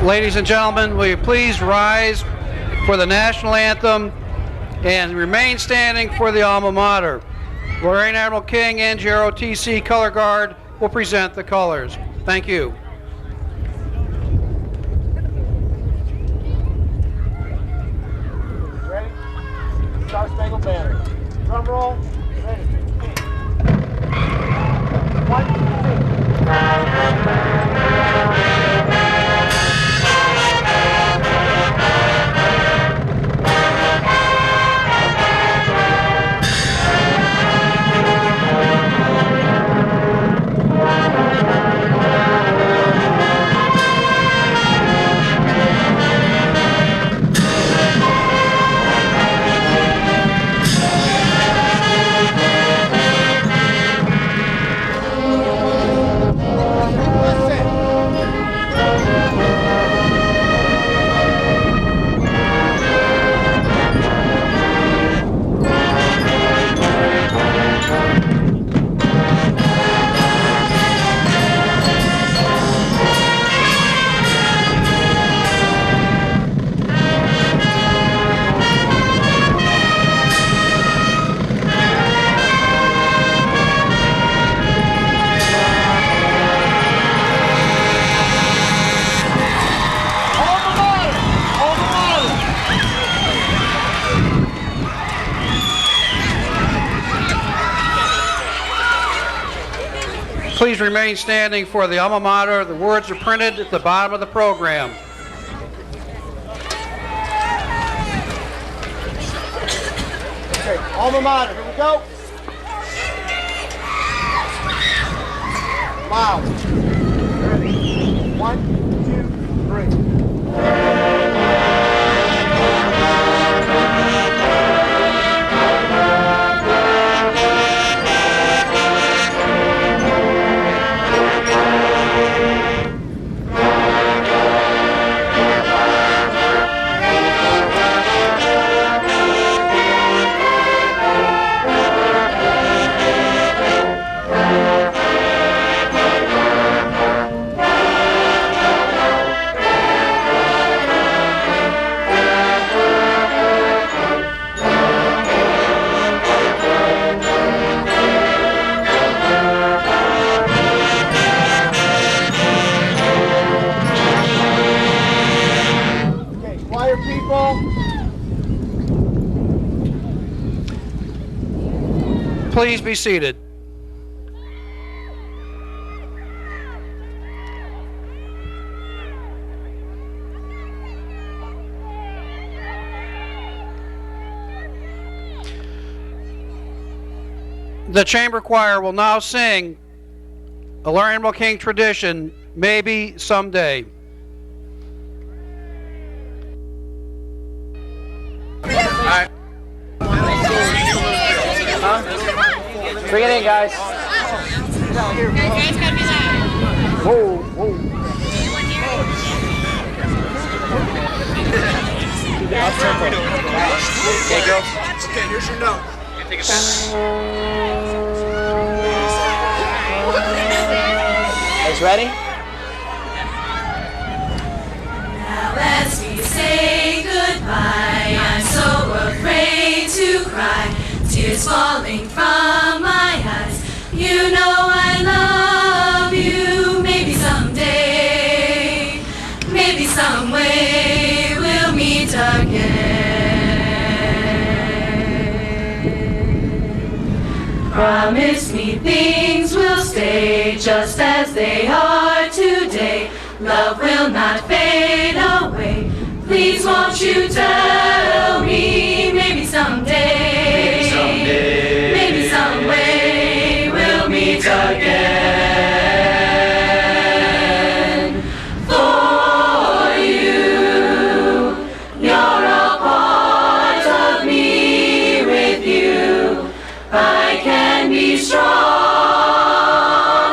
Ladies and gentlemen, will you please rise for the national anthem and remain standing for the alma mater. Lorain Admiral King, NGROTC Color Guard will present the colors. Thank you. Ready? Star Spangled Banner. Drum roll. Ready. 1, 2. Please remain standing for the alma mater. The words are printed at the bottom of the program. Okay, alma mater, here we go. Loud. Ready? 1, 2, 3. Please be seated. The chamber choir will now sing a Lorain Admiral King tradition, Maybe Someday. Alright. Bring it in, guys. Whoa, whoa. Okay, girls. Okay, here's your note. Take it back. Guys ready? Now as we say goodbye, I'm so afraid to cry. Tears falling from my eyes. You know I love you. Maybe someday, maybe some way we'll meet again. Promise me things will stay just as they are today. Love will not fade away. Please won't you tell me maybe someday. Maybe some way we'll meet again. For you, you're a part of me. With you, I can be strong,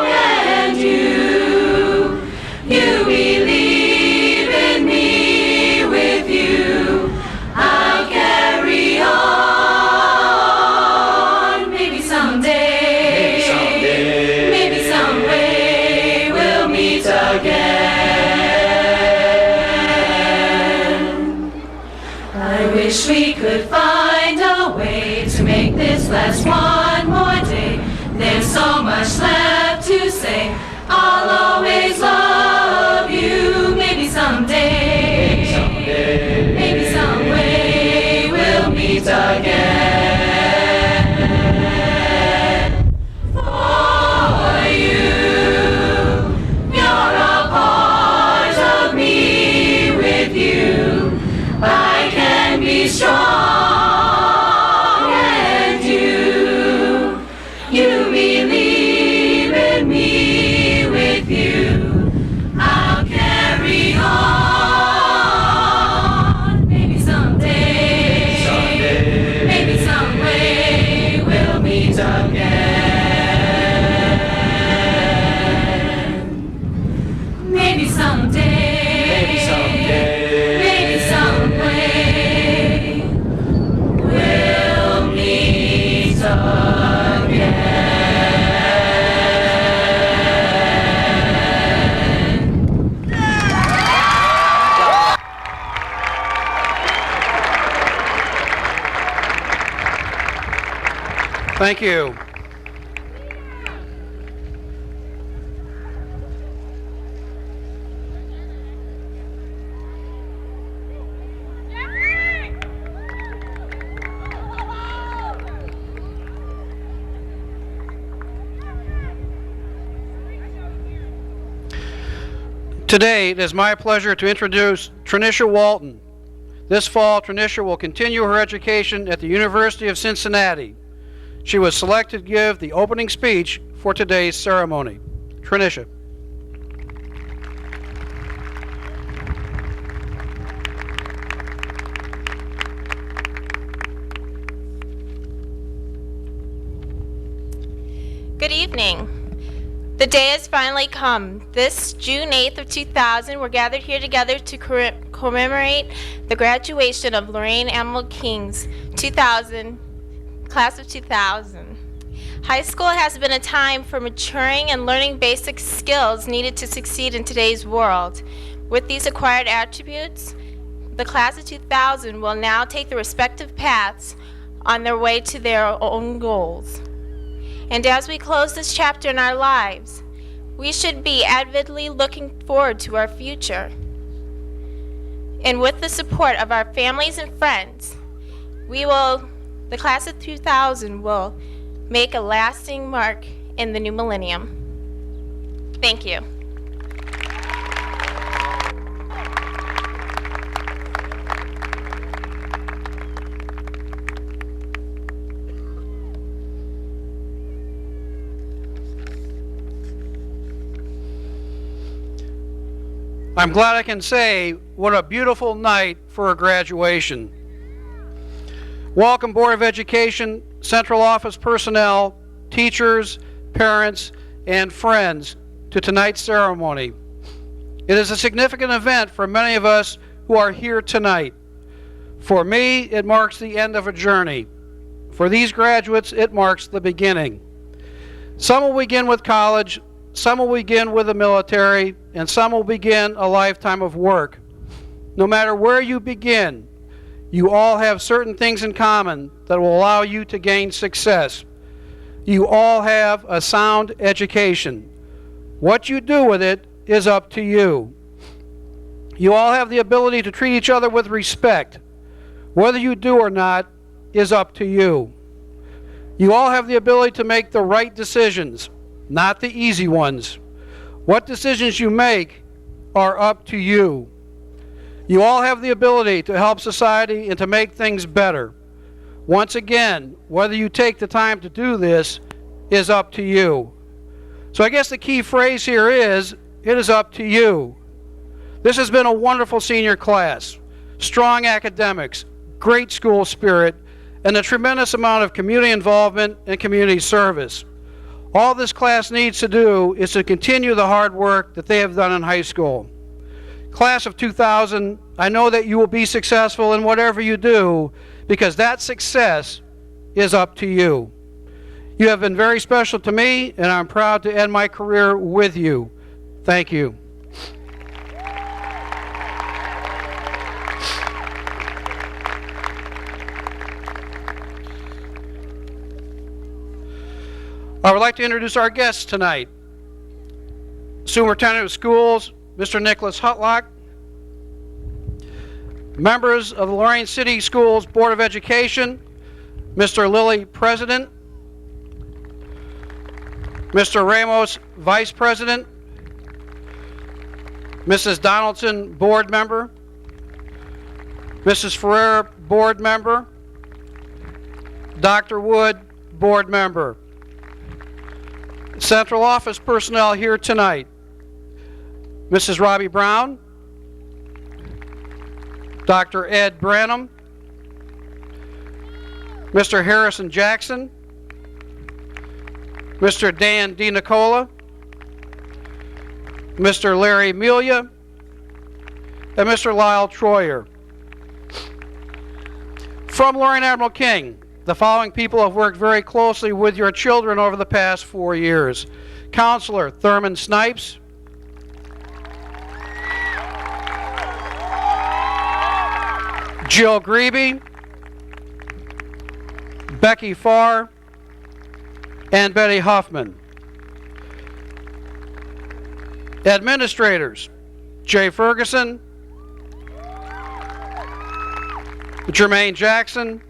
and you believe in me. With you, I'll carry on. Maybe some way we'll meet again. wish we could find a way to make this last one more day. There's so much left to say. I'll always love you. Maybe someday, maybe some way we'll meet again. For you, you're a part of me. With you, I can be strong, and you believe in me. With you, I'll carry on. Maybe someday, maybe some way we'll meet again. Maybe someday, maybe some way we'll meet again. Thank you. Today, it is my pleasure to introduce Trinisha Walton. This fall, Trinisha will continue her education at the University of Cincinnati. She was selected to give the opening speech for today's ceremony. Trinisha. Good evening. The day has finally come. This June 8th of 2000, we're gathered here together to commemorate the graduation of Lorain Admiral King's 2000, class of 2000. High school has been a time for maturing and learning basic skills needed to succeed in today's world. With these acquired attributes, the class of 2000 will now take the respective paths on their way to their own goals. And as we close this chapter in our lives, we should be avidly looking forward to our future. And with the support of our families and friends, the class of 2000 will make a lasting mark in the new millennium. Thank you. I'm glad I can say what a beautiful night for a graduation. Welcome, Board of Education, Central Office personnel, teachers, parents, and friends to tonight's ceremony. It is a significant event for many of us who are here tonight. For me, it marks the end of a journey. For these graduates, it marks the beginning. Some will begin with college, some will begin with the military, and some will begin a lifetime of work. No matter where you begin, you all have certain things in common that will allow you to gain success. You all have a sound education. What you do with it is up to you. You all have the ability to treat each other with respect. Whether you do or not is up to you. You all have the ability to make the right decisions, not the easy ones. What decisions you make are up to you. You all have the ability to help society and to make things better. Once again, whether you take the time to do this is up to you. So I guess the key phrase here is, it is up to you. This has been a wonderful senior class. Strong academics, great school spirit, and a tremendous amount of community involvement and community service. All this class needs to do is to continue the hard work that they have done in high school. Class of 2000, I know that you will be successful in whatever you do, because that success is up to you. You have been very special to me, and I'm proud to end my career with you. Thank you. I would like to introduce our guests tonight. Superintendent of Schools, Mr. Nicholas Hutlock. Members of the Lorain City Schools Board of Education, Mr. Lilly, President. Mr. Ramos, Vice President. Mrs. Donaldson, Board Member. Mrs. Ferrer, Board Member. Dr. Wood, Board Member. Central Office personnel here tonight. Mrs. Robbie Brown. Dr. Ed Branham. Mr. Harrison Jackson. Mr. Dan Dinacola. Mr. Larry Melia. And Mr. Lyle Troyer. From Lorain Admiral King, the following people have worked very closely with your children over the past 4 years. Counselor Thurman Snipes. Jill Grebe. Becky Farr. And Betty Huffman. Administrators Jay Ferguson. Jermaine Jackson,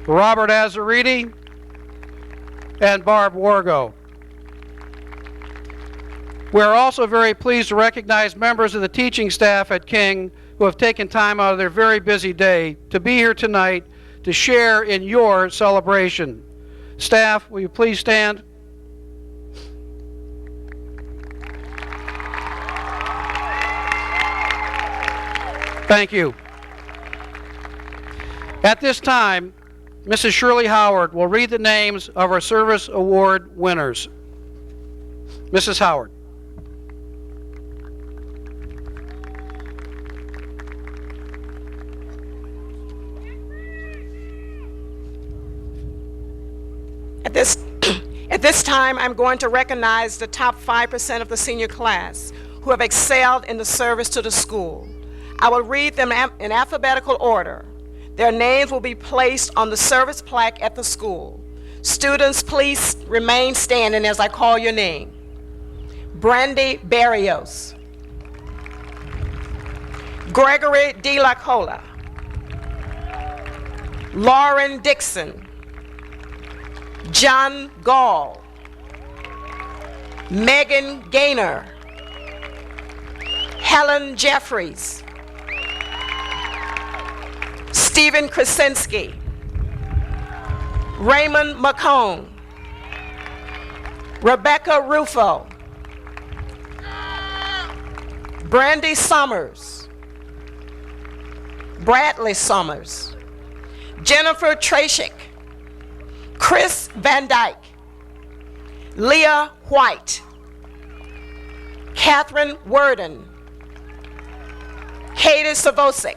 Robert Azzariti, and Barb Wargo. We are also very pleased to recognize members of the teaching staff at King who have taken time out of their very busy day to be here tonight to share in your celebration. Staff, will you please stand? Thank you. At this time, Mrs. Shirley Howard will read the names of our Service Award winners. Mrs. Howard. At this time, I'm going to recognize the top 5% of the senior class who have excelled in the service to the school. I will read them in alphabetical order. Their names will be placed on the service plaque at the school. Students, please remain standing as I call your name. Brandy Barrios. Gregory Dinacola. Lauren Dixon. John Gall. Megan Gaynor. Helen Jeffries. Stephen Krasinski. Raymond McCone. Rebecca Rufo. Brandy Summers. Bradley Summers. Jennifer Trashik. Chris Van Dyke. Leah White. Catherine Warden. Katie Savosik.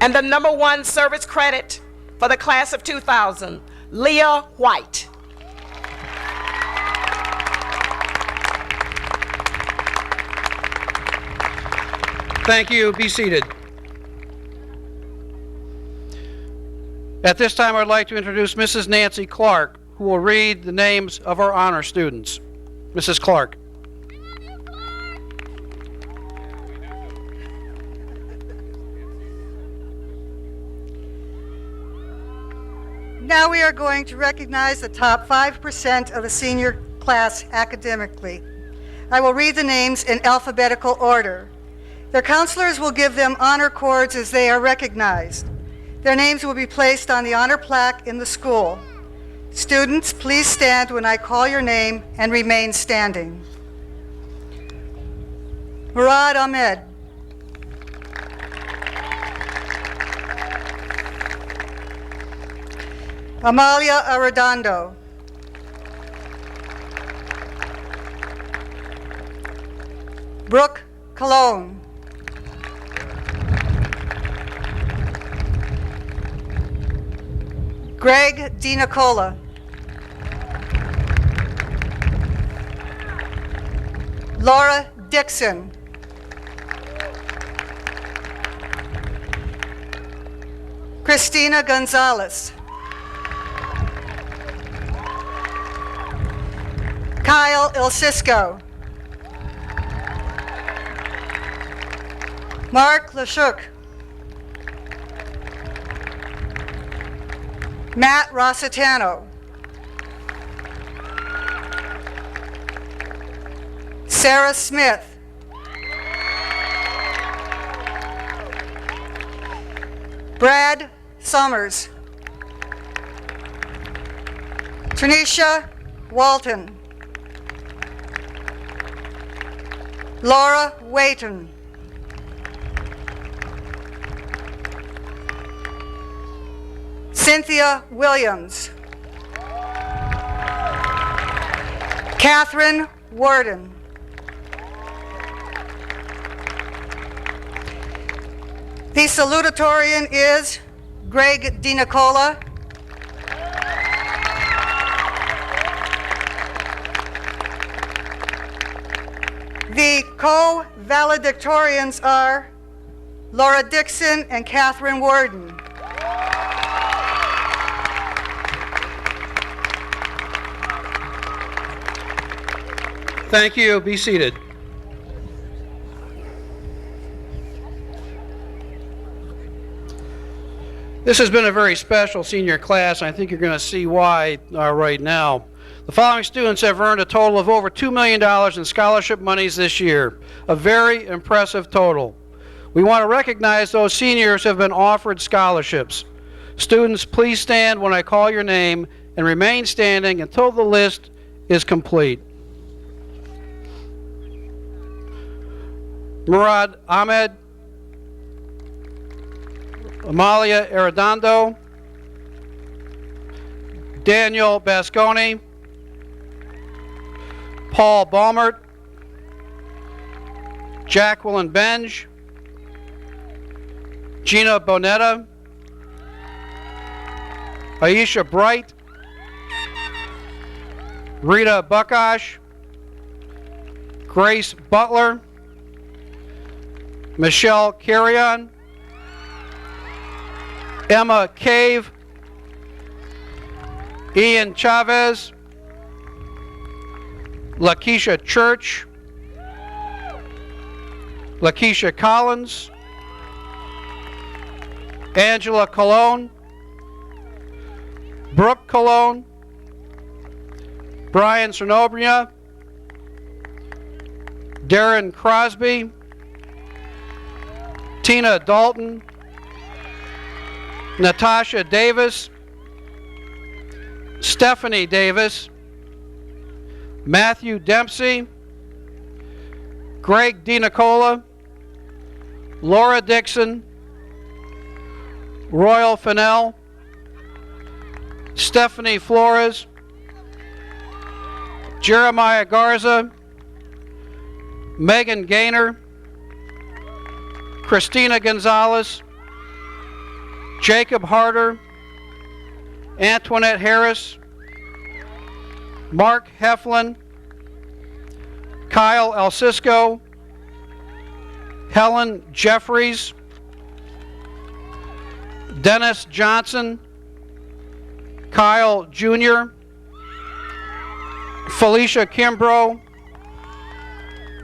And the #1 service credit for the class of 2000, Leah White. Thank you. Be seated. At this time, I'd like to introduce Mrs. Nancy Clark, who will read the names of our honor students. Mrs. Clark. Now we are going to recognize the top 5% of the senior class academically. I will read the names in alphabetical order. Their counselors will give them honor cords as they are recognized. Their names will be placed on the honor plaque in the school. Students, please stand when I call your name and remain standing. Murad Ahmed. Amalia Arredondo. Brooke Cologne. Greg Dinacola. Laura Dixon. Christina Gonzalez. Kyle Ilsisko. Mark Lashuk. Matt Rossitano. Sarah Smith. Brad Summers. Tanisha Walton. Laura Wayton. Cynthia Williams. Catherine Warden. The salutatorian is Greg Dinacola. The co-valedictorians are Laura Dixon and Catherine Warden. Thank you. Be seated. This has been a very special senior class, and I think you're going to see why right now. The following students have earned a total of over $2 million in scholarship monies this year, a very impressive total. We want to recognize those seniors who have been offered scholarships. Students, please stand when I call your name and remain standing until the list is complete. Murad Ahmed, Amalia Arredondo, Daniel Basconi, Paul Balmert, Jacqueline Benge, Gina Bonetta, Aisha Bright, Rita Buckosh, Grace Butler, Michelle Carrion, Emma Cave, Ian Chavez, Lakeisha Church, Lakeisha Collins, Angela Colon, Brooke Colon, Brian Cernobria, Darren Crosby, Tina Dalton, Natasha Davis, Stephanie Davis, Matthew Dempsey, Greg Dinacola, Laura Dixon, Royal Fennell, Stephanie Flores, Jeremiah Garza, Megan Gaynor, Christina Gonzalez, Jacob Harder, Antoinette Harris, Mark Heflin, Kyle Alcisco, Helen Jeffries, Dennis Johnson, Kyle Jr., Felicia Kimbrough,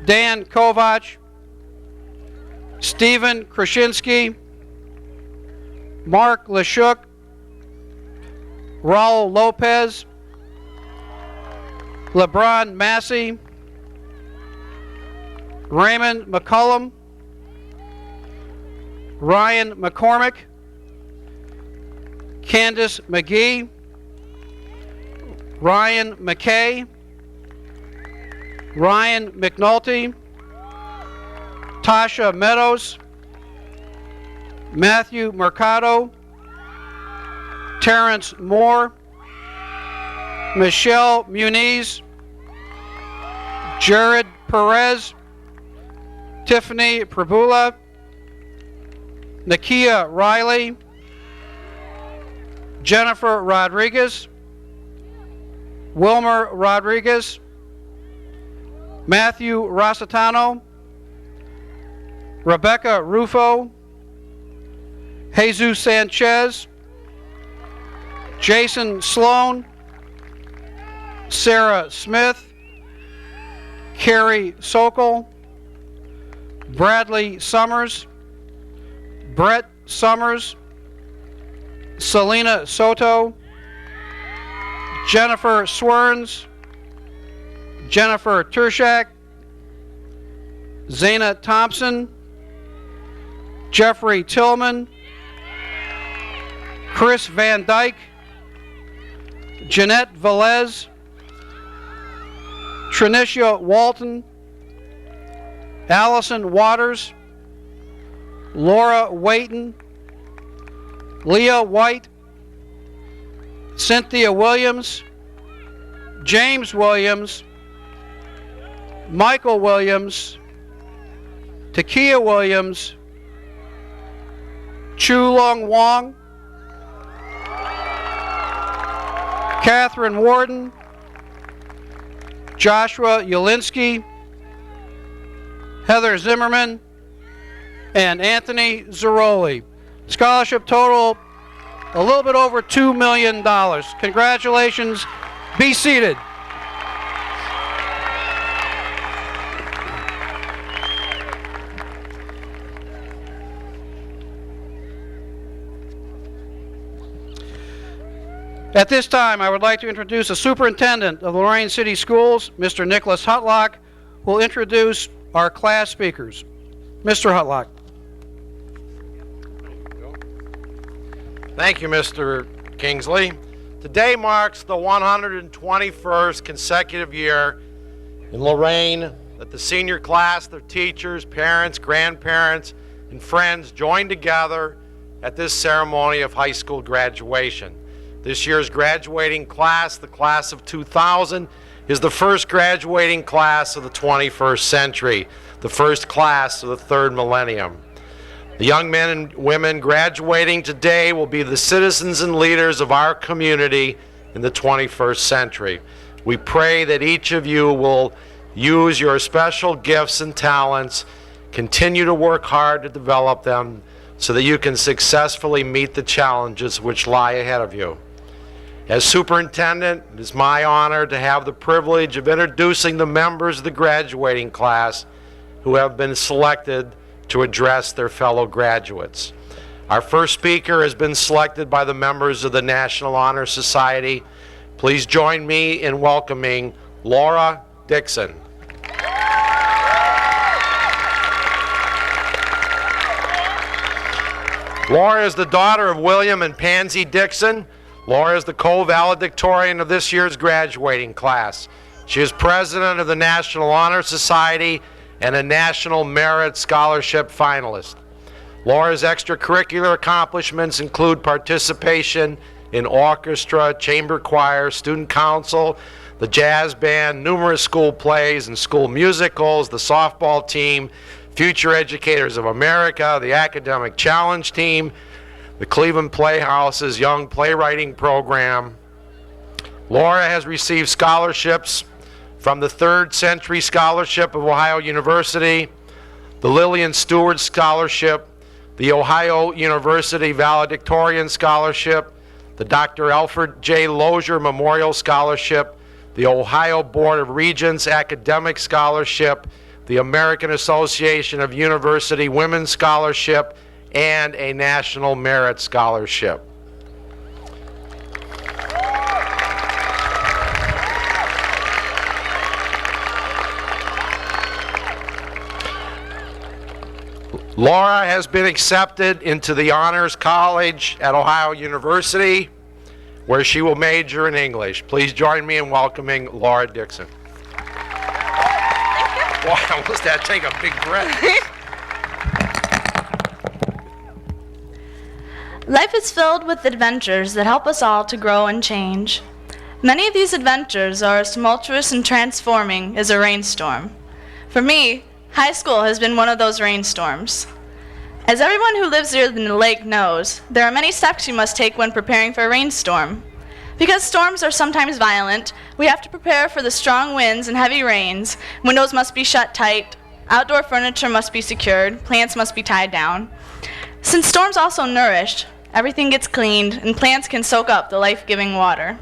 Dan Kovach, Stephen Krasinski, Mark Lashuk, Raul Lopez, LeBron Massey, Raymond McCullum, Ryan McCormick, Candace McGee, Ryan McKay, Ryan McNulty, Tasha Meadows, Matthew Mercado, Terrence Moore, Michelle Muniz, Jared Perez, Tiffany Prabula, Nakia Riley, Jennifer Rodriguez, Wilmer Rodriguez, Matthew Rossitano, Rebecca Rufo, Jesus Sanchez, Jason Sloan, Sarah Smith, Carrie Sokol, Bradley Summers, Brett Summers, Selena Soto, Jennifer Swerns, Jennifer Tershak, Zana Thompson, Jeffrey Tillman, Chris Van Dyke, Jeanette Velez, Trinicia Walton, Allison Waters, Laura Waiton, Leah White, Cynthia Williams, James Williams, Michael Williams, Takia Williams, Chu Long Wong, Catherine Warden, Joshua Yelinsky, Heather Zimmerman, and Anthony Zeroli. Scholarship total a little bit over $2 million. Congratulations. Be seated. At this time, I would like to introduce the Superintendent of Lorain City Schools, Mr. Nicholas Hutlock, who will introduce our class speakers. Mr. Hutlock. Thank you, Mr. Kingsley. Today marks the 121st consecutive year in Lorain that the senior class, their teachers, parents, grandparents, and friends join together at this ceremony of high school graduation. This year's graduating class, the class of 2000, is the first graduating class of the 21st century, the first class of the third millennium. The young men and women graduating today will be the citizens and leaders of our community in the 21st century. We pray that each of you will use your special gifts and talents, continue to work hard to develop them so that you can successfully meet the challenges which lie ahead of you. As superintendent, it is my honor to have the privilege of introducing the members of the graduating class who have been selected to address their fellow graduates. Our first speaker has been selected by the members of the National Honor Society. Please join me in welcoming Laura Dixon. Laura is the daughter of William and Pansy Dixon. Laura is the co-valedictorian of this year's graduating class. She is president of the National Honor Society and a National Merit Scholarship finalist. Laura's extracurricular accomplishments include participation in orchestra, chamber choir, student council, the jazz band, numerous school plays and school musicals, the softball team, Future Educators of America, the Academic Challenge Team, the Cleveland Playhouse's Young Playwriting Program. Laura has received scholarships from the Third Century Scholarship of Ohio University, the Lillian Stewart Scholarship, the Ohio University Valedictorian Scholarship, the Dr. Alfred J. Lozier Memorial Scholarship, the Ohio Board of Regents Academic Scholarship, the American Association of University Women's Scholarship, and a National Merit Scholarship. Laura has been accepted into the Honors College at Ohio University, where she will major in English. Please join me in welcoming Laura Dixon. Boy, I almost had to take a big breath. Life is filled with adventures that help us all to grow and change. Many of these adventures are as tumultuous and transforming as a rainstorm. For me, high school has been one of those rainstorms. As everyone who lives near the lake knows, there are many steps you must take when preparing for a rainstorm. Because storms are sometimes violent, we have to prepare for the strong winds and heavy rains. Windows must be shut tight, outdoor furniture must be secured, plants must be tied down. Since storms also nourish, everything gets cleaned and plants can soak up the life-giving water.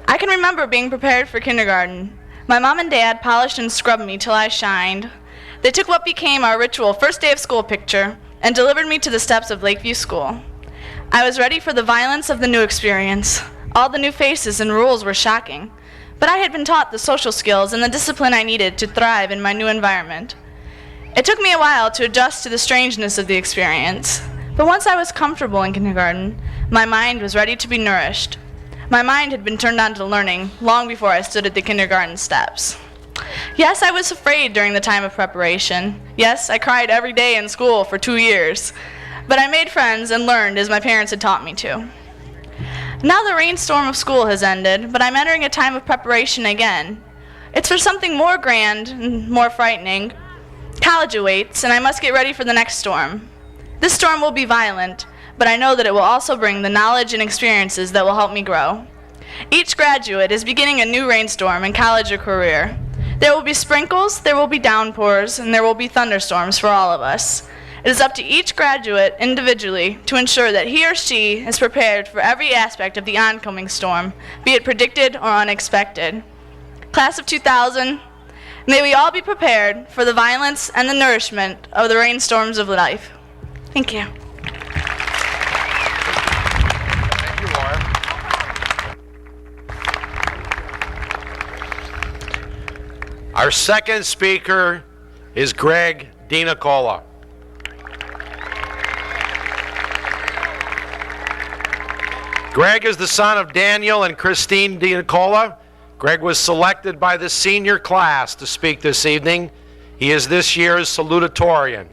I can remember being prepared for kindergarten. My mom and dad polished and scrubbed me till I shined. They took what became our ritual first day of school picture and delivered me to the steps of Lakeview School. I was ready for the violence of the new experience. All the new faces and rules were shocking, but I had been taught the social skills and the discipline I needed to thrive in my new environment. It took me a while to adjust to the strangeness of the experience, but once I was comfortable in kindergarten, my mind was ready to be nourished. My mind had been turned on to learning long before I stood at the kindergarten steps. Yes, I was afraid during the time of preparation. Yes, I cried every day in school for 2 years. But I made friends and learned as my parents had taught me to. Now the rainstorm of school has ended, but I'm entering a time of preparation again. It's for something more grand and more frightening. College awaits, and I must get ready for the next storm. This storm will be violent, but I know that it will also bring the knowledge and experiences that will help me grow. Each graduate is beginning a new rainstorm in college or career. There will be sprinkles, there will be downpours, and there will be thunderstorms for all of us. It is up to each graduate individually to ensure that he or she is prepared for every aspect of the oncoming storm, be it predicted or unexpected. Class of 2000, may we all be prepared for the violence and the nourishment of the rainstorms of life. Thank you. Thank you, Laura. Our second speaker is Greg Dinacola. Greg is the son of Daniel and Christine Dinacola. Greg was selected by the senior class to speak this evening. He is this year's salutatorian.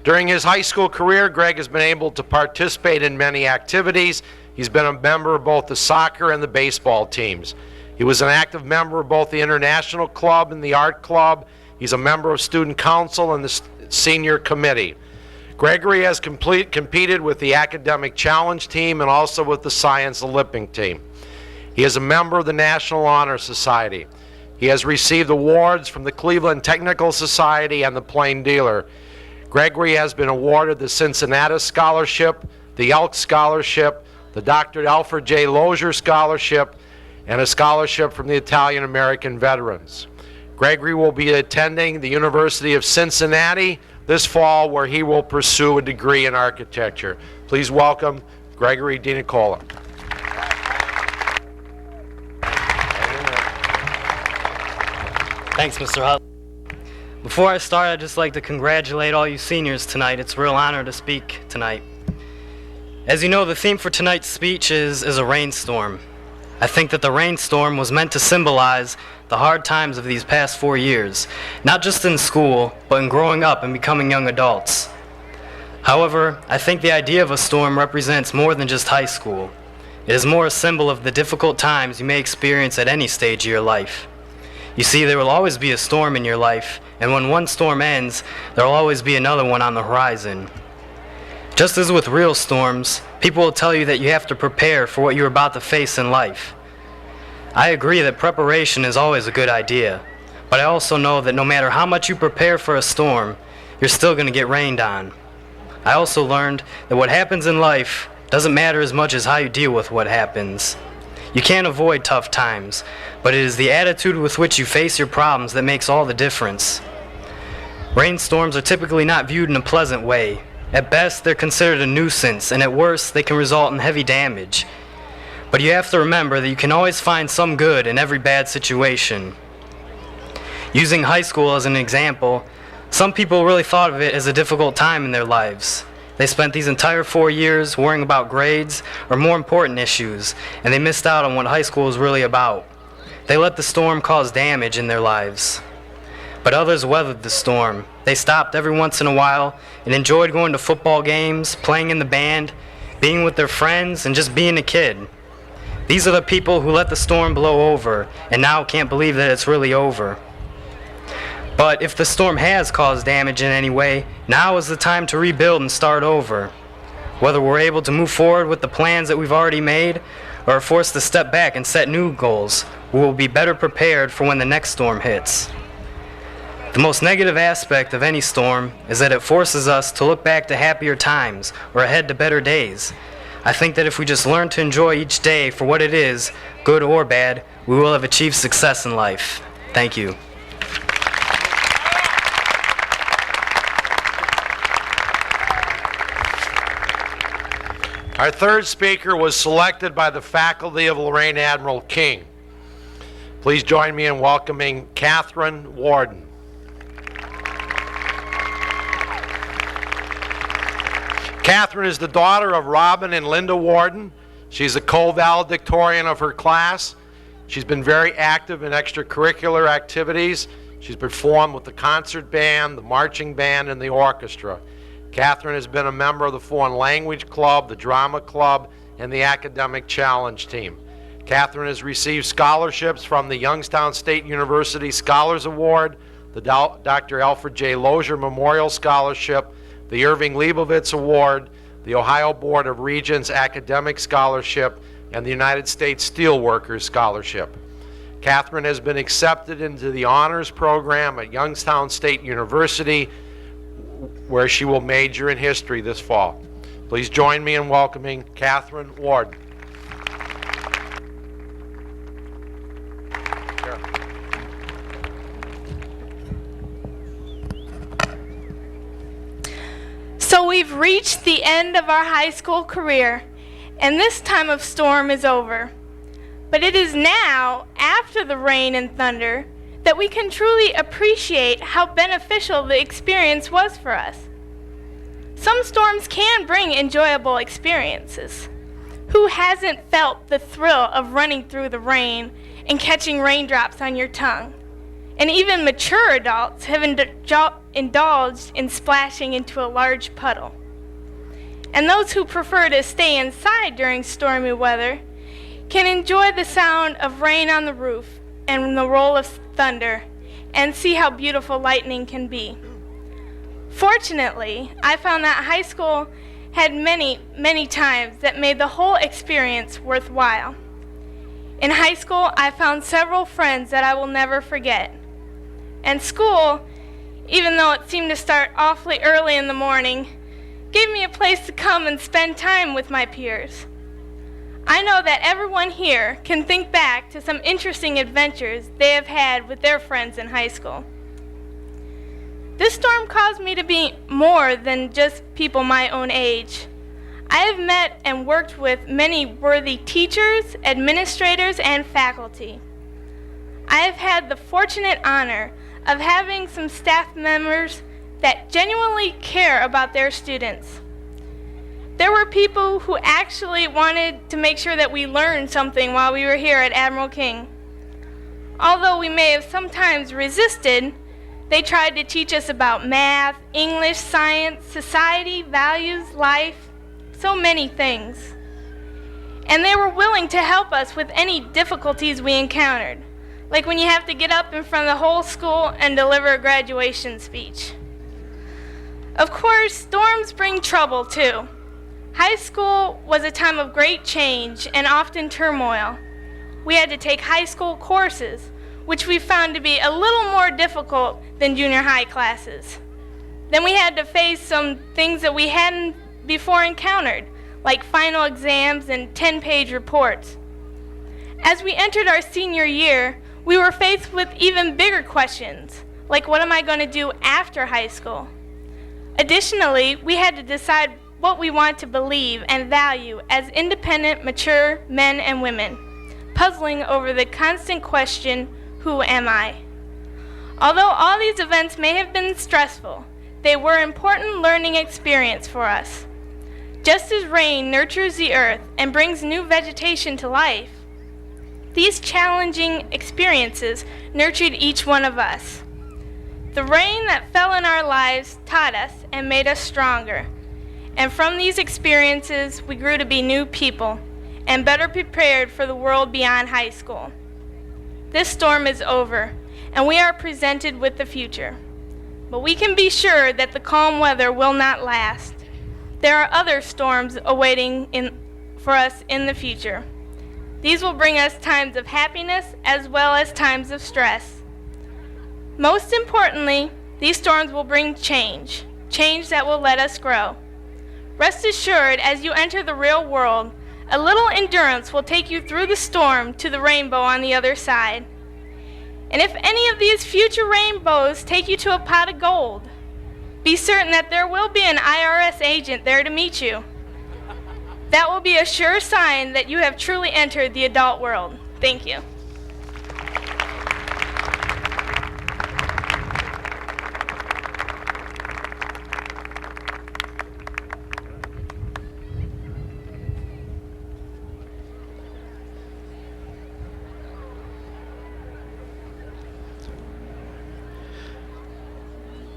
During his high school career, Greg has been able to participate in many activities. He's been a member of both the soccer and the baseball teams. He was an active member of both the International Club and the Art Club. He's a member of Student Council and the Senior Committee. Gregory has competed with the Academic Challenge team and also with the Science Olympic team. He is a member of the National Honor Society. He has received awards from the Cleveland Technical Society and the Plain Dealer. Gregory has been awarded the Cincinnati Scholarship, the Elk Scholarship, the Dr. Alfred J. Lozier Scholarship, and a scholarship from the Italian American Veterans. Gregory will be attending the University of Cincinnati this fall, where he will pursue a degree in architecture. Please welcome Gregory Dinacola. Thanks, Mr. Hutt. Before I start, I'd just like to congratulate all you seniors tonight. It's a real honor to speak tonight. As you know, the theme for tonight's speech is a rainstorm. I think that the rainstorm was meant to symbolize the hard times of these past 4 years, not just in school, but in growing up and becoming young adults. However, I think the idea of a storm represents more than just high school. It is more a symbol of the difficult times you may experience at any stage of your life. You see, there will always be a storm in your life, and when one storm ends, there will always be another one on the horizon. Just as with real storms, people will tell you that you have to prepare for what you're about to face in life. I agree that preparation is always a good idea, but I also know that no matter how much you prepare for a storm, you're still going to get rained on. I also learned that what happens in life doesn't matter as much as how you deal with what happens. You can't avoid tough times, but it is the attitude with which you face your problems that makes all the difference. Rainstorms are typically not viewed in a pleasant way. At best, they're considered a nuisance, and at worst, they can result in heavy damage. But you have to remember that you can always find some good in every bad situation. Using high school as an example, some people really thought of it as a difficult time in their lives. They spent these entire 4 years worrying about grades or more important issues, and they missed out on what high school is really about. They let the storm cause damage in their lives. But others weathered the storm. They stopped every once in a while and enjoyed going to football games, playing in the band, being with their friends, and just being a kid. These are the people who let the storm blow over and now can't believe that it's really over. But if the storm has caused damage in any way, now is the time to rebuild and start over. Whether we're able to move forward with the plans that we've already made or are forced to step back and set new goals, we will be better prepared for when the next storm hits. The most negative aspect of any storm is that it forces us to look back to happier times or ahead to better days. I think that if we just learn to enjoy each day for what it is, good or bad, we will have achieved success in life. Thank you. Our third speaker was selected by the faculty of Lorain Admiral King. Please join me in welcoming Catherine Warden. Catherine is the daughter of Robin and Linda Warden. She's a co-valedictorian of her class. She's been very active in extracurricular activities. She's performed with the concert band, the marching band, and the orchestra. Catherine has been a member of the Foreign Language Club, the Drama Club, and the Academic Challenge Team. Catherine has received scholarships from the Youngstown State University Scholars Award, the Dr. Alfred J. Lozier Memorial Scholarship, the Irving Leibovitz Award, the Ohio Board of Regents Academic Scholarship, and the United States Steelworkers Scholarship. Catherine has been accepted into the honors program at Youngstown State University, where she will major in history this fall. Please join me in welcoming Catherine Warden. So we've reached the end of our high school career, and this time of storm is over. But it is now, after the rain and thunder, that we can truly appreciate how beneficial the experience was for us. Some storms can bring enjoyable experiences. Who hasn't felt the thrill of running through the rain and catching raindrops on your tongue? And even mature adults have indulged in splashing into a large puddle. And those who prefer to stay inside during stormy weather can enjoy the sound of rain on the roof and the roll of thunder and see how beautiful lightning can be. Fortunately, I found that high school had many, many times that made the whole experience worthwhile. In high school, I found several friends that I will never forget. And school, even though it seemed to start awfully early in the morning, gave me a place to come and spend time with my peers. I know that everyone here can think back to some interesting adventures they have had with their friends in high school. This storm caused me to be more than just people my own age. I have met and worked with many worthy teachers, administrators, and faculty. I have had the fortunate honor of having some staff members that genuinely care about their students. There were people who actually wanted to make sure that we learned something while we were here at Admiral King. Although we may have sometimes resisted, they tried to teach us about math, English, science, society, values, life, so many things. And they were willing to help us with any difficulties we encountered, like when you have to get up in front of the whole school and deliver a graduation speech. Of course, storms bring trouble too. High school was a time of great change and often turmoil. We had to take high school courses, which we found to be a little more difficult than junior high classes. Then we had to face some things that we hadn't before encountered, like final exams and 10-page reports. As we entered our senior year, we were faced with even bigger questions, like what am I going to do after high school? Additionally, we had to decide what we want to believe and value as independent, mature men and women, puzzling over the constant question, who am I? Although all these events may have been stressful, they were important learning experience for us. Just as rain nurtures the earth and brings new vegetation to life, these challenging experiences nurtured each one of us. The rain that fell in our lives taught us and made us stronger. And from these experiences, we grew to be new people and better prepared for the world beyond high school. This storm is over, and we are presented with the future. But we can be sure that the calm weather will not last. There are other storms awaiting for us in the future. These will bring us times of happiness as well as times of stress. Most importantly, these storms will bring change that will let us grow. Rest assured, as you enter the real world, a little endurance will take you through the storm to the rainbow on the other side. And if any of these future rainbows take you to a pot of gold, be certain that there will be an IRS agent there to meet you. That will be a sure sign that you have truly entered the adult world. Thank you.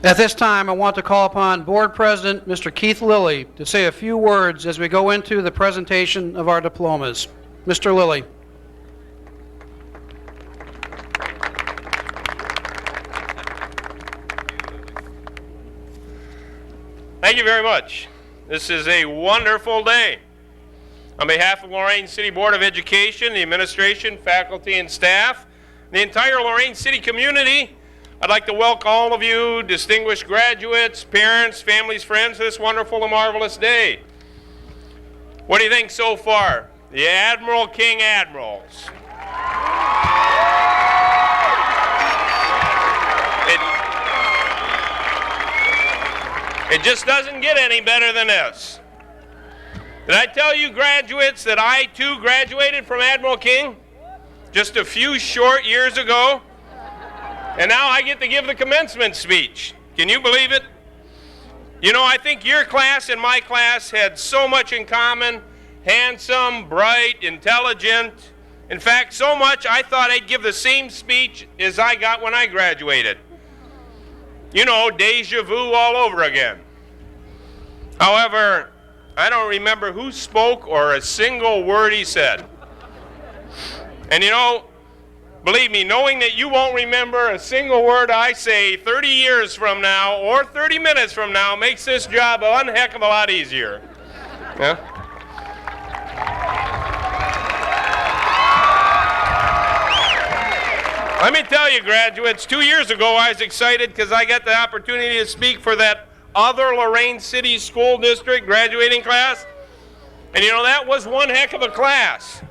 At this time, I want to call upon Board President Mr. Keith Lilly to say a few words as we go into the presentation of our diplomas. Mr. Lilly. Thank you very much. This is a wonderful day. On behalf of Lorain City Board of Education, the administration, faculty, and staff, the entire Lorain City community, I'd like to welcome all of you, distinguished graduates, parents, families, friends, to this wonderful and marvelous day. What do you think so far? The Admiral King Admirals. It just doesn't get any better than this. Did I tell you, graduates, that I too graduated from Admiral King just a few short years ago? And now I get to give the commencement speech. Can you believe it? You know, I think your class and my class had so much in common. Handsome, bright, intelligent. In fact, so much I thought I'd give the same speech as I got when I graduated. You know, deja vu all over again. However, I don't remember who spoke or a single word he said. And you know, believe me, knowing that you won't remember a single word I say 30 years from now or 30 minutes from now makes this job a one heck of a lot easier. Yeah? Let me tell you, graduates, 2 years ago I was excited because I got the opportunity to speak for that other Lorain City School District graduating class. And you know, that was one heck of a class.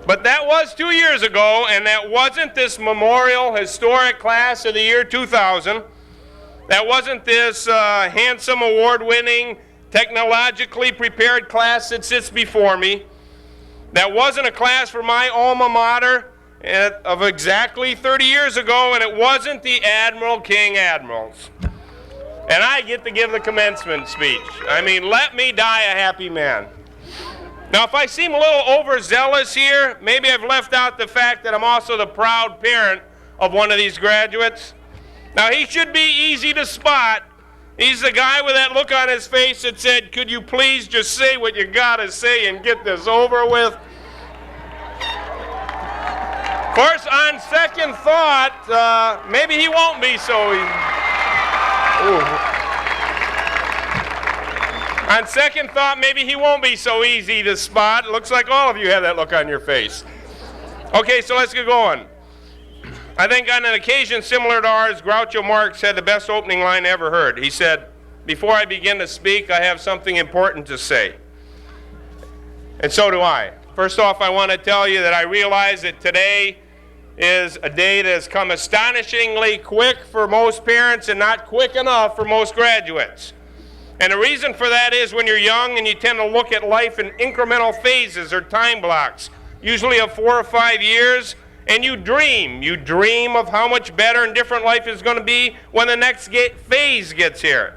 But that was 2 years ago, and that wasn't this memorial historic class of the year 2000. That wasn't this handsome award-winning, technologically prepared class that sits before me. That wasn't a class for my alma mater of exactly 30 years ago, and it wasn't the Admiral King Admirals. And I get to give the commencement speech. I mean, let me die a happy man. Now, if I seem a little overzealous here, maybe I've left out the fact that I'm also the proud parent of one of these graduates. Now, he should be easy to spot. He's the guy with that look on his face that said, "Could you please just say what you gotta say and get this over with?" Of course, on second thought, maybe he won't be so easy. On second thought, maybe he won't be so easy to spot. It looks like all of you have that look on your face. Okay, so let's get going. I think on an occasion similar to ours, Groucho Marx had the best opening line I ever heard. He said, "Before I begin to speak, I have something important to say." And so do I. First off, I want to tell you that I realize that today is a day that has come astonishingly quick for most parents and not quick enough for most graduates. And the reason for that is when you're young and you tend to look at life in incremental phases or time blocks, usually of 4 or 5 years, and you dream. You dream of how much better and different life is going to be when the next phase gets here.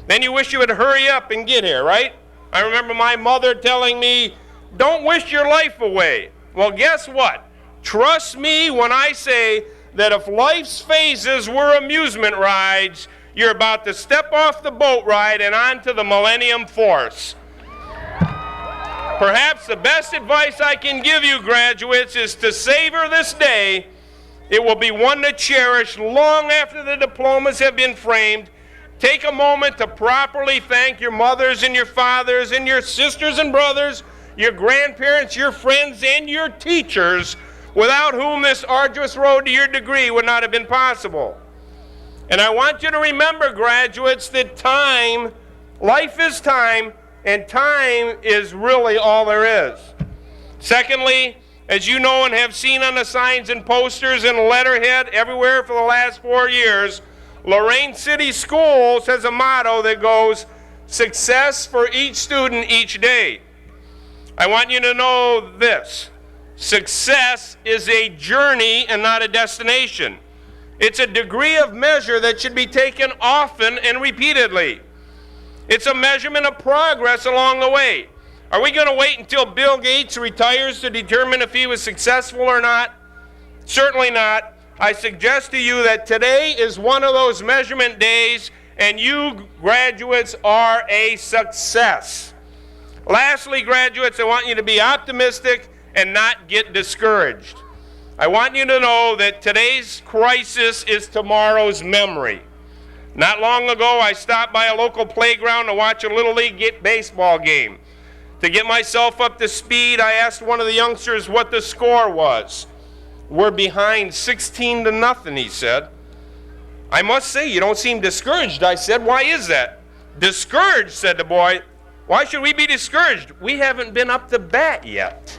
Then you wish you would hurry up and get here, right? I remember my mother telling me, "Don't wish your life away." Well, guess what? Trust me when I say that if life's phases were amusement rides, you're about to step off the boat ride and onto the Millennium Force. Perhaps the best advice I can give you, graduates, is to savor this day. It will be one to cherish long after the diplomas have been framed. Take a moment to properly thank your mothers and your fathers and your sisters and brothers, your grandparents, your friends, and your teachers, without whom this arduous road to your degree would not have been possible. And I want you to remember, graduates, that time, life is time, and time is really all there is. Secondly, As you know and have seen on the signs and posters and letterhead everywhere for the last 4 years, Lorain City Schools has a motto that goes, success for each student each day. I want you to know this. Success is a journey and not a destination. It's a degree of measure that should be taken often and repeatedly. It's a measurement of progress along the way. Are we going to wait until Bill Gates retires to determine if he was successful or not? Certainly not. I suggest to you that today is one of those measurement days, and you graduates are a success. Lastly, graduates, I want you to be optimistic and not get discouraged. I want you to know that today's crisis is tomorrow's memory. Not long ago, I stopped by a local playground to watch a Little League baseball game. To get myself up to speed, I asked one of the youngsters what the score was. We're behind 16-0, he said. I must say, you don't seem discouraged, I said. Why is that? Discouraged, said the boy. Why should we be discouraged? We haven't been up to bat yet.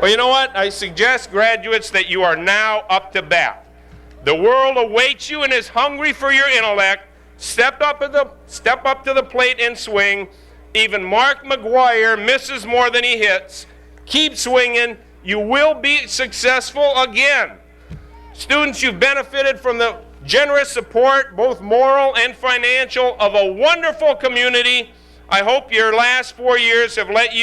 Well, you know what? I suggest, graduates, that you are now up to bat. The world awaits you and is hungry for your intellect. Step up to the plate and swing. Even Mark McGuire misses more than he hits. Keep swinging. You will be successful again. Students, you've benefited from the generous support, both moral and financial, of a wonderful community. I hope your last 4 years have left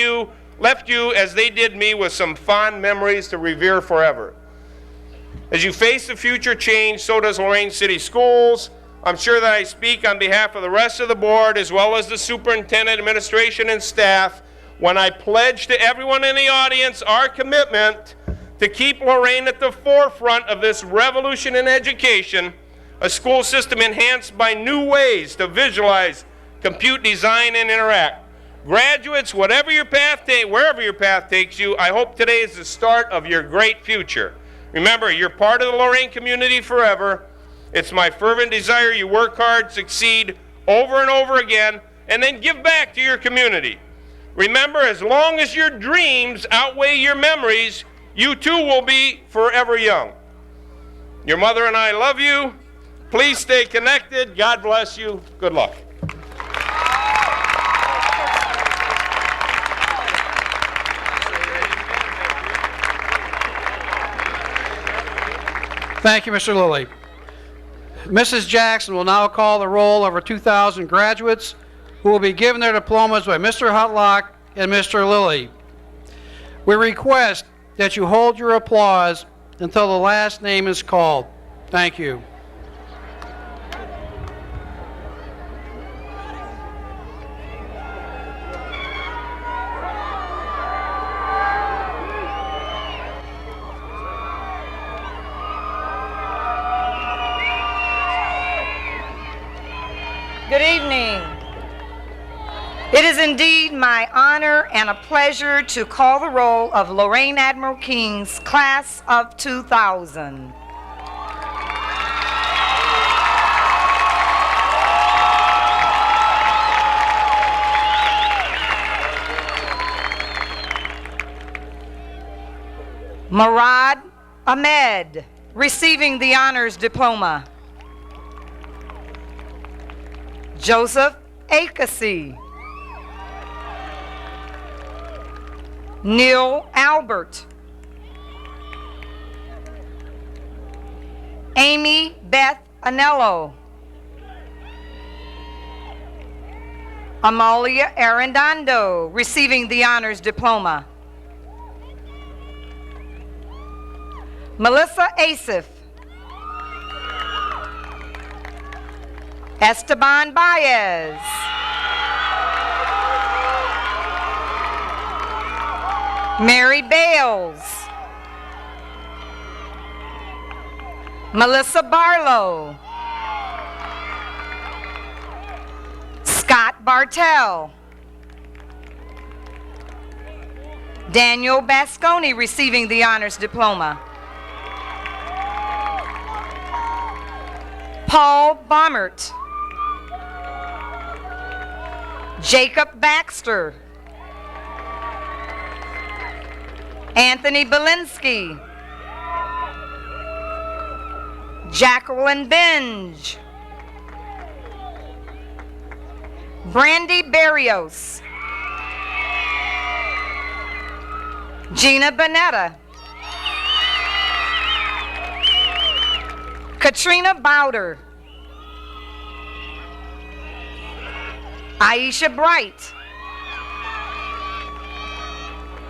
you, as they did me, with some fond memories to revere forever. As you face the future change, so does Lorain City Schools. I'm sure that I speak on behalf of the rest of the board, as well as the superintendent, administration, and staff, when I pledge to everyone in the audience our commitment to keep Lorain at the forefront of this revolution in education, a school system enhanced by new ways to visualize, compute, design, and interact. Graduates, wherever your path takes you, I hope today is the start of your great future. Remember, you're part of the Lorain community forever. It's my fervent desire you work hard, succeed over and over again, and then give back to your community. Remember, as long as your dreams outweigh your memories, you too will be forever young. Your mother and I love you. Please stay connected. God bless you. Good luck. Thank you, Mr. Lilly. Mrs. Jackson will now call the roll of our 2,000 graduates who will be given their diplomas by Mr. Hutlock and Mr. Lilly. We request that you hold your applause until the last name is called. Thank you. Good evening. It is indeed my honor and a pleasure to call the roll of Lorain Admiral King's class of 2000. Murad Ahmed, receiving the honors diploma. Joseph Akasi. Neil Albert. Amy Beth Anello. Amalia Arredondo, receiving the honors diploma. Melissa Asif. Esteban Baez. Mary Bales. Melissa Barlow. Scott Bartell. Daniel Basconi, receiving the honors diploma. Paul Baumert. Jacob Baxter. Anthony Belinsky. Jacqueline Binge. Brandy Barrios. Gina Bonetta. Katrina Bowder. Aisha Bright.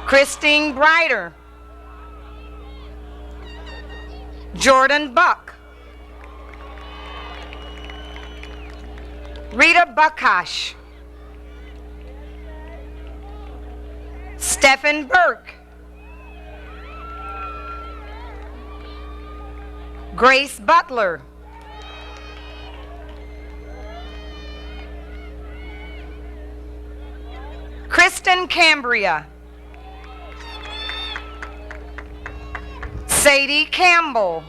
Christine Brighter. Jordan Buck. Rita Buckosh. Stephen Burke. Grace Butler. Kristen Cambria. Sadie Campbell.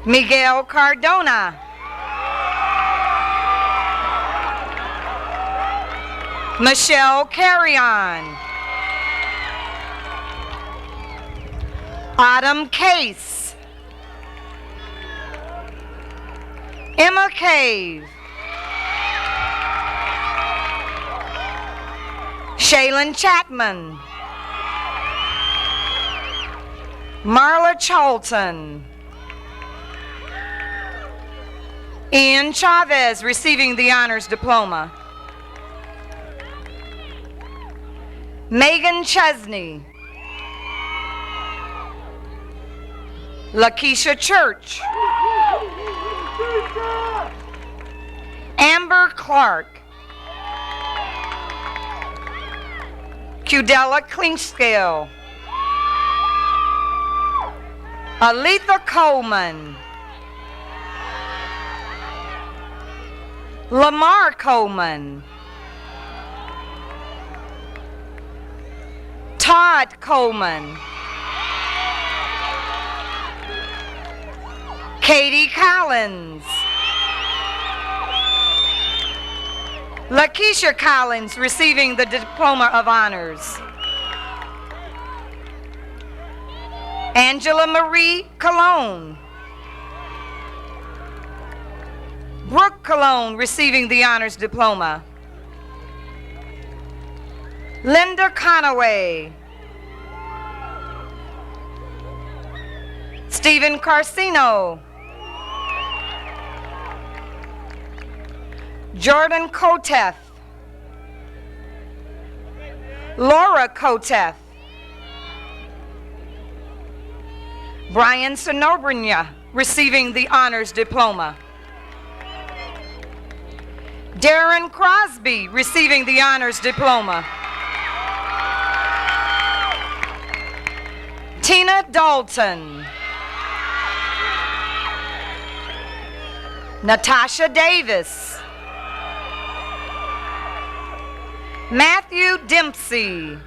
Miguel Cardona. Michelle Carrion. Autumn Case. Emma Cave. Shaylin Chapman. Marla Charlton. Ian Chavez receiving the honors diploma. Megan Chesney. Lakeisha Church. Amber Clark. Cudella Clinkscale. Aletha Coleman. Lamar Coleman. Todd Coleman. Katie Collins. Lakeisha Collins receiving the Diploma of Honors. Angela Marie Cologne. Brooke Cologne receiving the Honors Diploma. Linda Conaway. Stephen Carcino. Jordan Kotef. Laura Kotef. Brian Sonobrnia receiving the Honors Diploma. Darren Crosby receiving the Honors Diploma. Tina Dalton. Natasha Davis. Matthew Dempsey.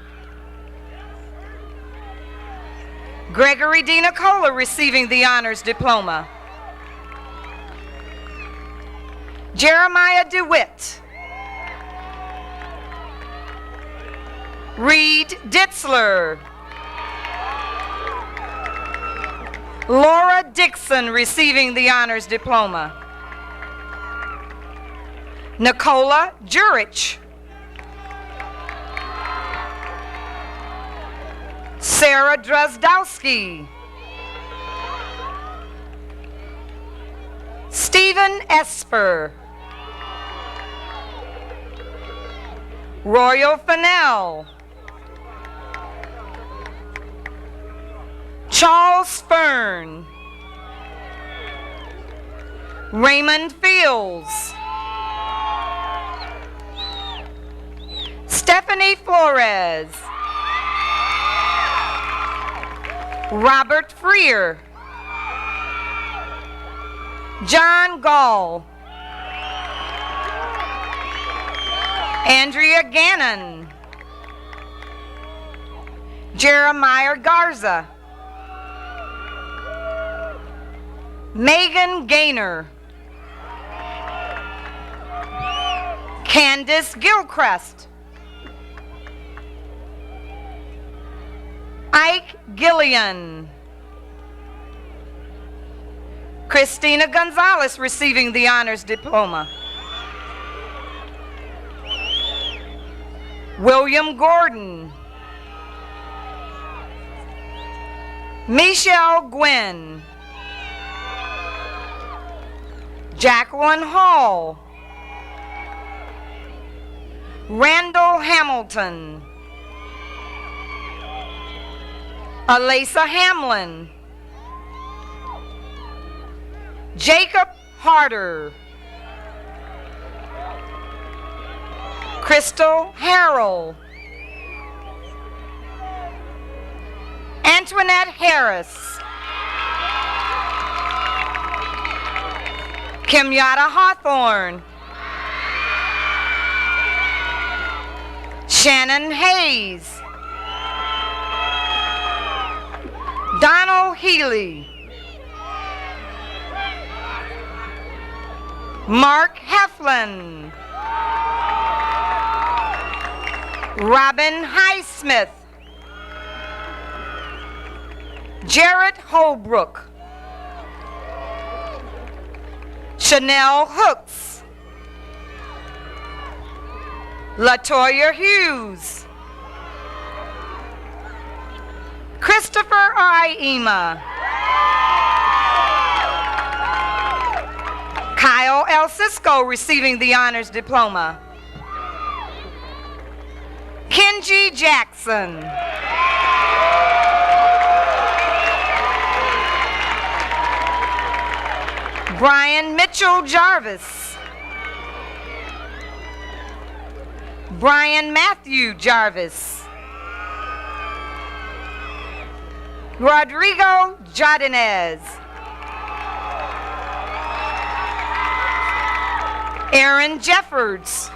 Gregory Dinacola receiving the Honors Diploma. Jeremiah DeWitt. Reed Ditzler. Laura Dixon receiving the Honors Diploma. Nicola Jurich. Sarah Drozdowski. Stephen Esper. Royal Fennell. Charles Fern. Raymond Fields. Stephanie Flores. Robert Freer. John Gall. Andrea Gannon. Jeremiah Garza. Megan Gaynor. Candace Gilchrist. Ike Gillian. Christina Gonzalez receiving the honors diploma. William Gordon. Michelle Gwynn. Jacqueline Hall. Randall Hamilton. Alisa Hamlin. Jacob Harder. Crystal Harrell. Antoinette Harris. Kimyata Hawthorne. Shannon Hayes. Donald Healy. Mark Heflin. Robin Highsmith. Jarrett Holbrook. Chanel Hooks. Latoya Hughes. Christopher Iema. Kyle L. Cisco receiving the honors diploma. Kenji Jackson. Brian Mitchell Jarvis. Brian Matthew Jarvis. Rodrigo Jardinez. Aaron Jeffords.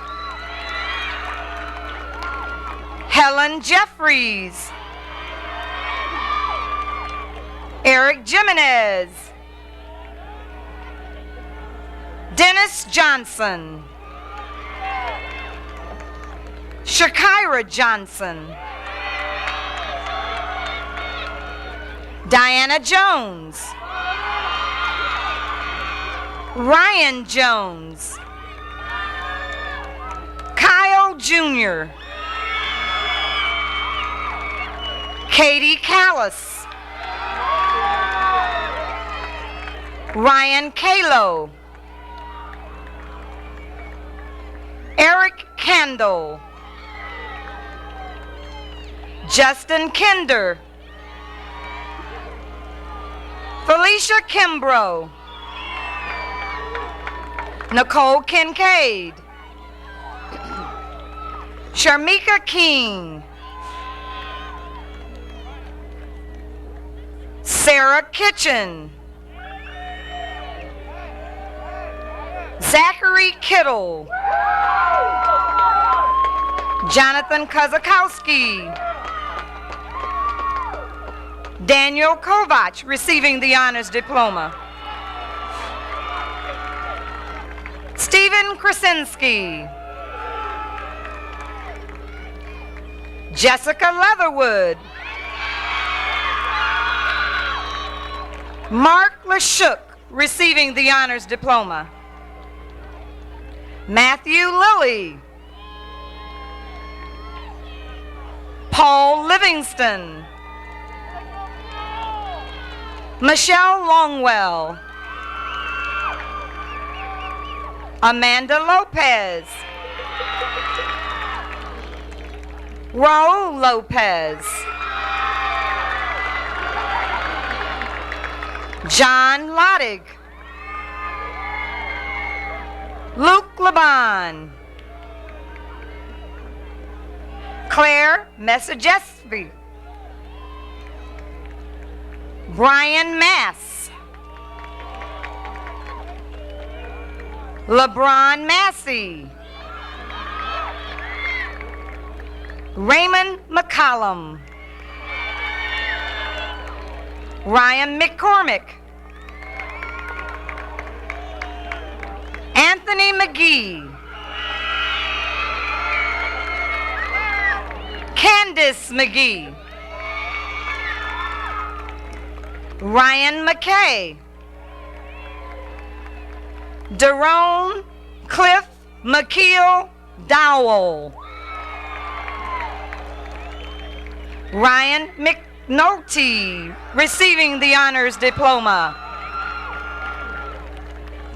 Helen Jeffries. Eric Jimenez. Dennis Johnson. Shakira Johnson. Diana Jones. Ryan Jones. Kyle Jr. Katie Callis. Ryan Kalo. Eric Kendall. Justin Kinder. Felicia Kimbrough. Nicole Kincaid. Sharmika King. Sarah Kitchen. Zachary Kittle. Jonathan Kozakowski. Daniel Kovach receiving the honors diploma. Stephen Krasinski. Jessica Leatherwood. Mark LeShook receiving the honors diploma. Matthew Lilly. Paul Livingston. Michelle Longwell. Amanda Lopez. Raul Lopez. John Lottig. Luke Laban. Claire Messagespi. Brian Mass. LeBron Massey. Raymond McCollum. Ryan McCormick. Anthony McGee. Candace McGee. Ryan McKay. Daron Cliff McKeel Dowell. Ryan McNulty, receiving the honors diploma.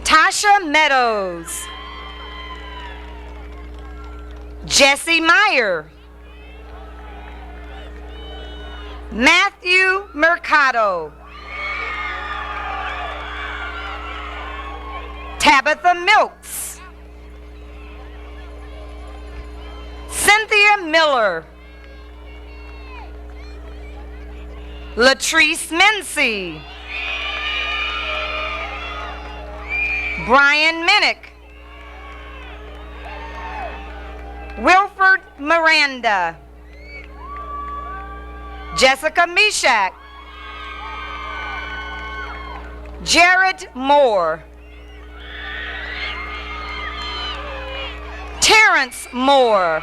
Tasha Meadows. Jesse Meyer. Matthew Mercado. Tabitha Milks. Cynthia Miller. Latrice Mincy. Brian Minnick. Wilford Miranda. Jessica Mishak. Jared Moore. Terrence Moore.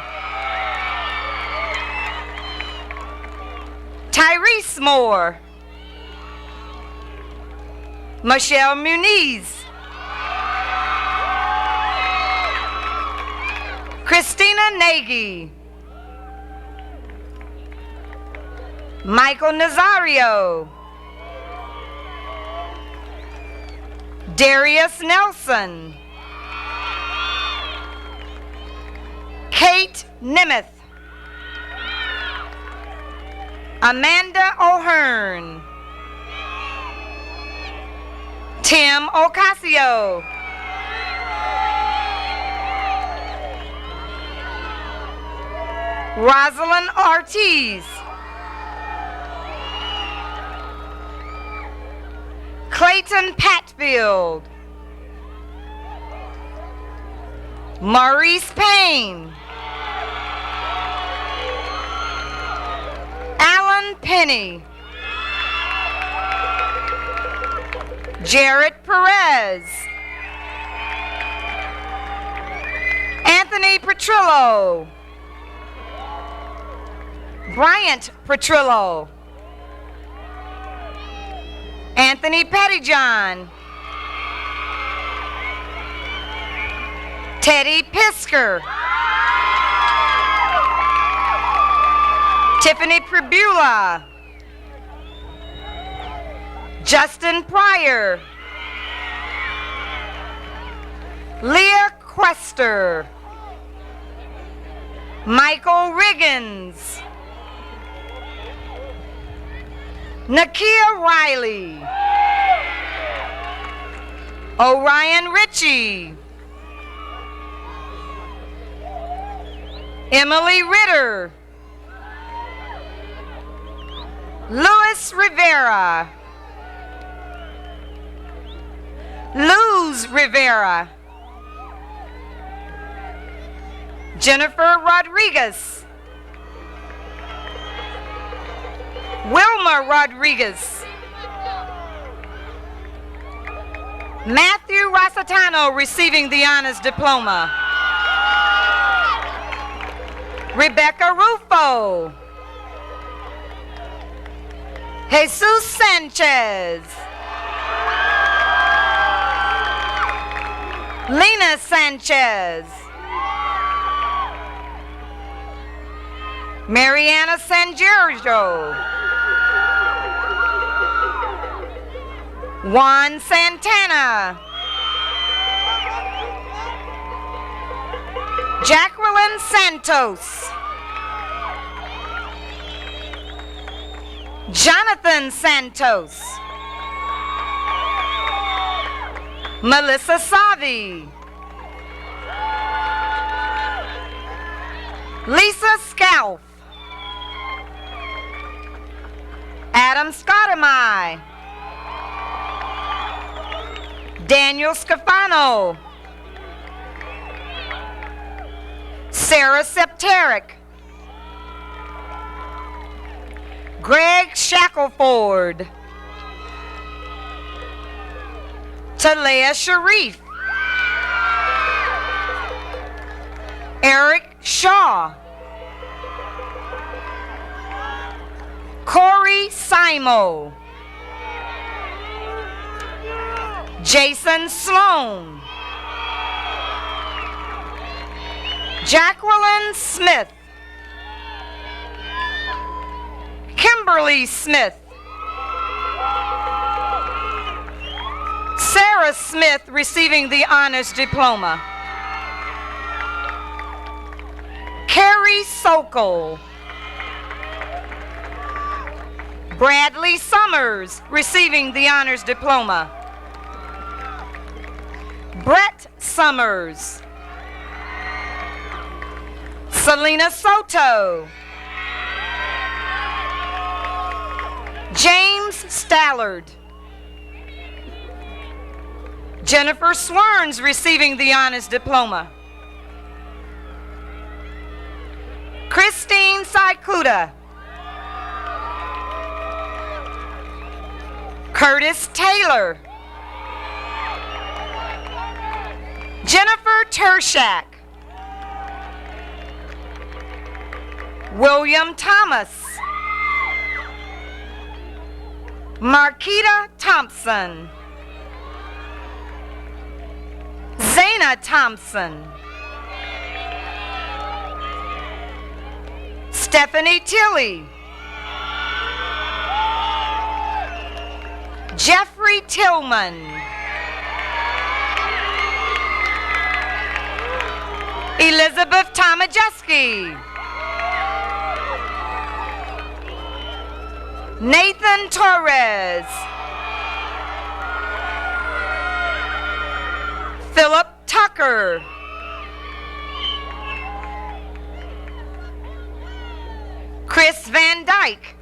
Tyrese Moore. Michelle Muniz. Christina Nagy. Michael Nazario. Darius Nelson. Kate Nemeth. Amanda O'Hearn. Tim Ocasio. Rosalind Ortiz. Clayton Patfield. Maurice Payne. Alan Penny. Jared Perez. Anthony Petrillo. Bryant Petrillo. Anthony Pettyjohn. Teddy Pisker. Tiffany Pribula. Justin Pryor. Leah Quester. Michael Riggins. Nakia Riley. Orion Ritchie. Emily Ritter. Louis Rivera. Luz Rivera. Jennifer Rodriguez. Wilma Rodriguez. Matthew Rossitano receiving the honors diploma. Rebecca Rufo. Jesus Sanchez. Lena Sanchez. Mariana San Giorgio. Juan Santana. Jacqueline Santos. Jonathan Santos. Melissa Savi. Lisa Scalf. Adam Scottamai. Daniel Scafano. Sarah Septerick. Greg Shackleford. Talea Sharif. Eric Shaw. Corey Simo. Jason Sloan. Jacqueline Smith. Kimberly Smith. Sarah Smith receiving the honors diploma. Carrie Sokol. Bradley Summers receiving the honors diploma. Brett Summers. Selena Soto. James Stallard. Jennifer Swerns receiving the honors diploma. Christine Saikuda. Curtis Taylor. Jennifer Tershak. William Thomas. Marquita Thompson. Zana Thompson. Stephanie Tilley. Jeffrey Tillman. Elizabeth Tomajeski. Nathan Torres. Philip Tucker. Chris Van Dyke.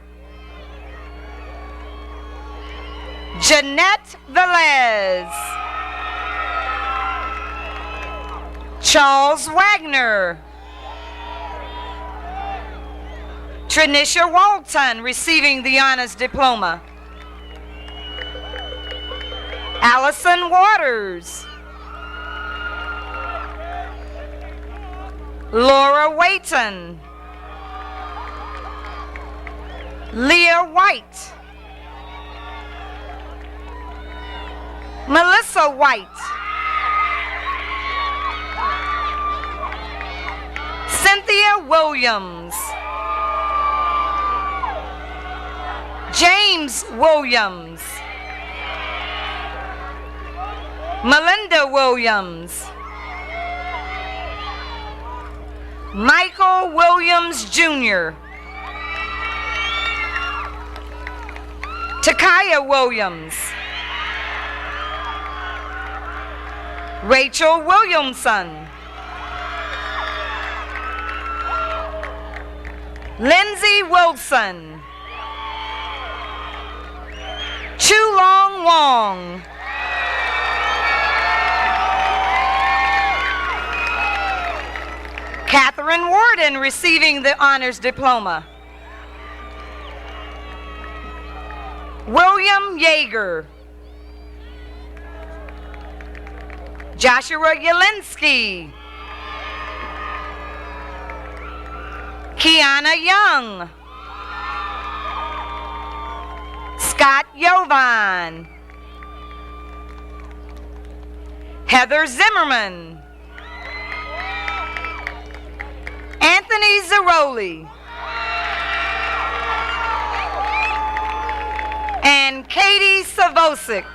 Jeanette Velez. Charles Wagner. Trinisha Walton receiving the honors diploma. Allison Waters. Laura Wayton. Leah White. Melissa White. Cynthia Williams. James Williams. Melinda Williams. Michael Williams Jr. Takaya Williams. Rachel Williamson. Lindsay Wilson. Chu Long Wong. Catherine Warden receiving the honors diploma. William Yeager. Joshua Yelinsky. Kiana Young. Scott Yovan. Heather Zimmerman. Anthony Zeroli. And Katie Savosic.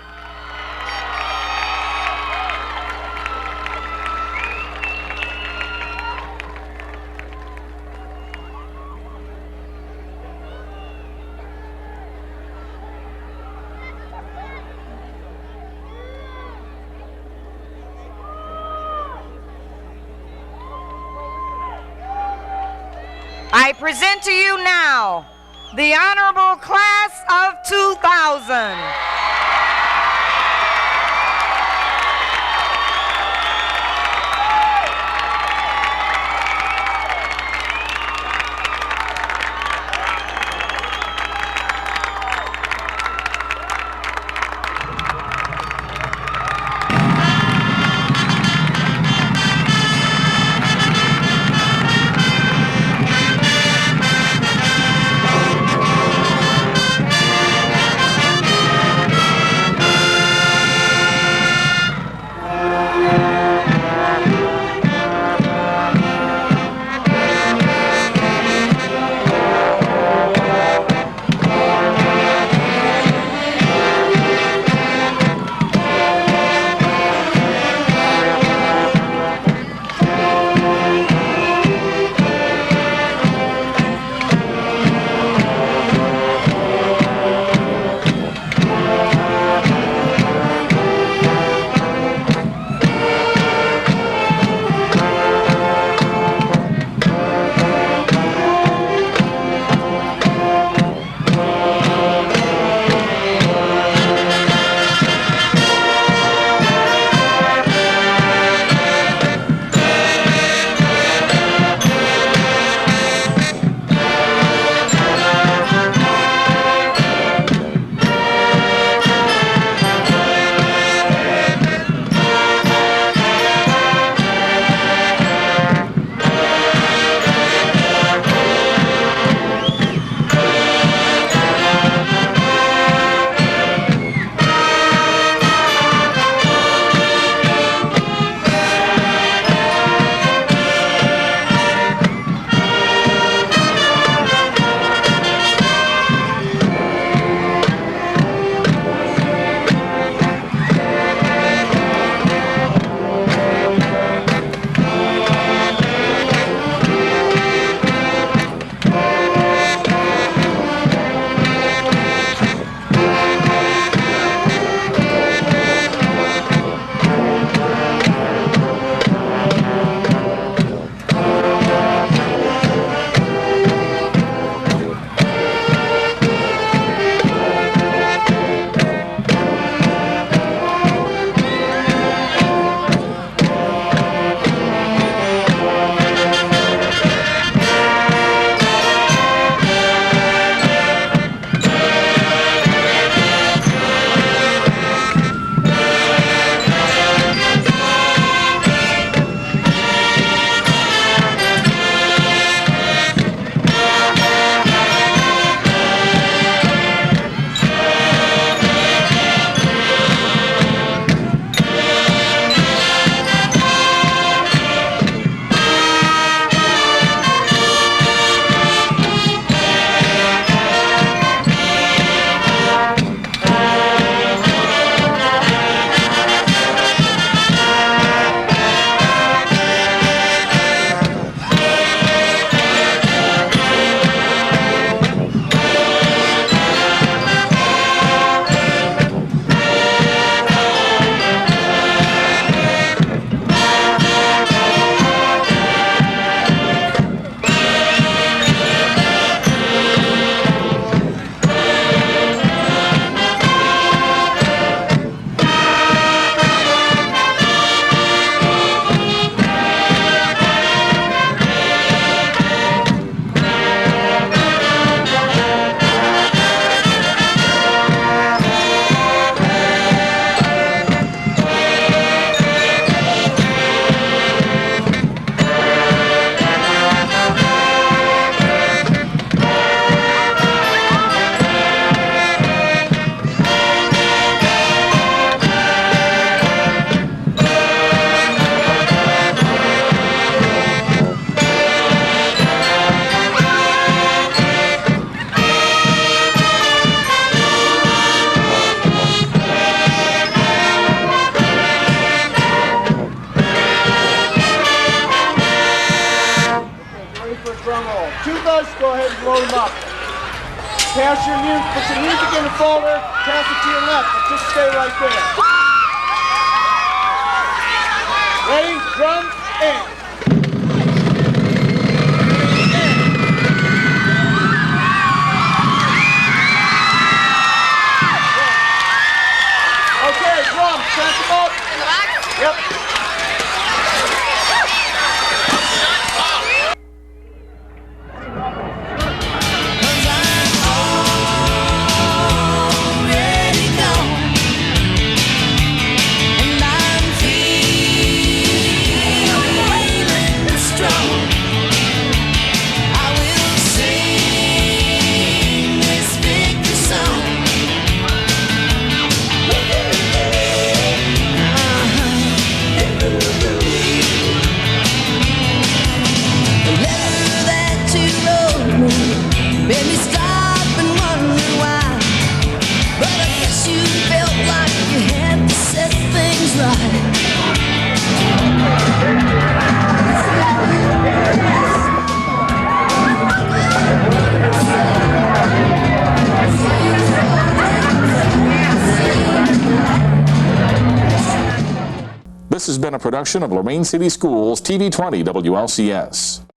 I present to you now the Honorable Class of 2000. drum roll. Tubas, go ahead and load them up. Pass your music, put your music in the folder, pass it to your left, but just stay right there. Ready? Drums, in. Okay, drums, pass them up. Yep. This has been a production of Lorain City Schools TV 20 WLCS.